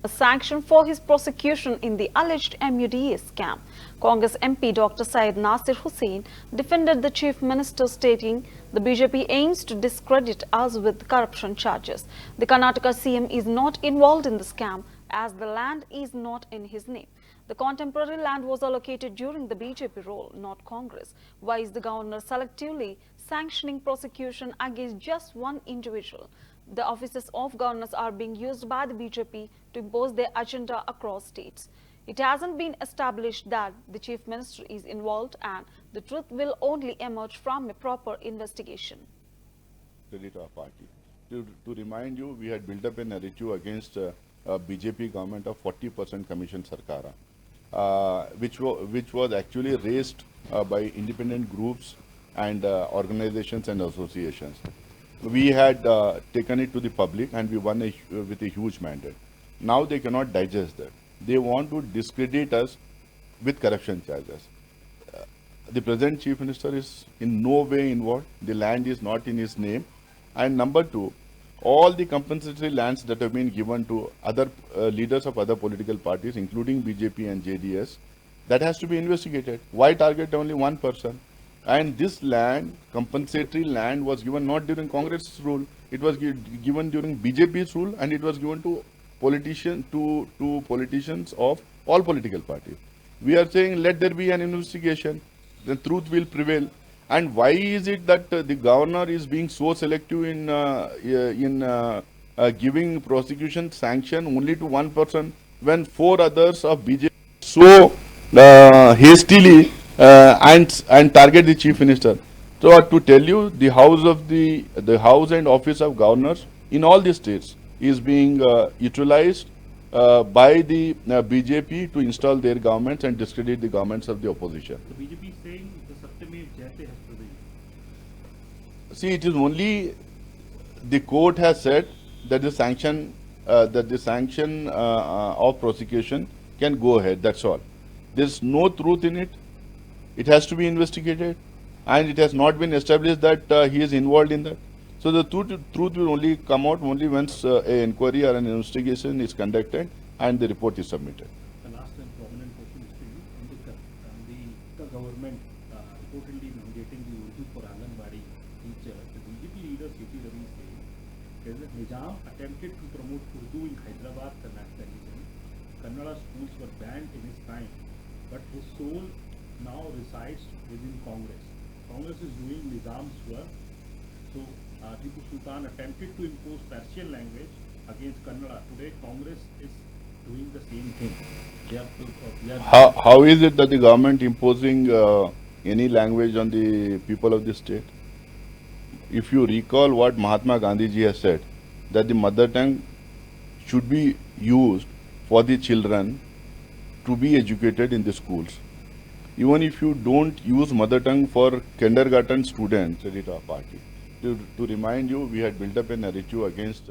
a sanction for his prosecution in the alleged MUDA scam. Congress MP Dr. Syed Nasir Hussain defended the Chief Minister, stating the BJP aims to discredit us with corruption charges. The Karnataka CM is not involved in the scam as the land is not in his name. The contemporary land was allocated during the BJP rule, not Congress. Why is the governor selectively sanctioning prosecution against just one individual? The offices of governors are being used by the BJP to impose their agenda across states. It hasn't been established that the chief minister is involved, and the truth will only emerge from a proper investigation. Credit our party. To remind you, we had built up a narrative against BJP government of 40% commission Sarkara, which was actually raised by independent groups and organizations and associations. We had taken it to the public and we won with a huge mandate. Now they cannot digest that. They want to discredit us with corruption charges. The present chief minister is in no way involved. The land is not in his name. And number two, all the compensatory lands that have been given to other leaders of other political parties, including BJP and JDS, that has to be investigated. Why target only one person? And this land, compensatory land, was given not during Congress rule. It was given during BJP's rule, and it was given to politicians of all political parties. We are saying let there be an investigation. The truth will prevail. And why is it that the governor is being so selective in giving prosecution sanction only to one person when four others of BJP so hastily and target the chief minister? So to tell you, the house and office of governors in all the states is being utilized by the BJP to install their governments and discredit the governments of the opposition. The BJP is saying the Satyamev Jayate has prevailed. See, it is only the court has said that the sanction of prosecution can go ahead. That's all. There's no truth in it. It has to be investigated, and it has not been established that he is involved in that. So the truth will only come out only once an inquiry or an investigation is conducted and the report is submitted. The last and prominent question is to you. The government reportedly mandating the Urdu for Anganwadi teachers. The BJP leader C.T. Ravi says that Nizam attempted to promote Urdu in Hyderabad, Karnataka region. Kannada schools were banned in his time, but his soul now resides within Congress. Congress is doing Nizam's work. So Tipu Sultan attempted to impose Persian language against Kannada. Today, Congress is doing the same thing. How is it that the government imposing any language on the people of the state? If you recall what Mahatma Gandhi ji has said, that the mother tongue should be used for the children to be educated in the schools. Even if you don't use mother tongue for kindergarten students, credit our party. To remind you, we had built up a narrative against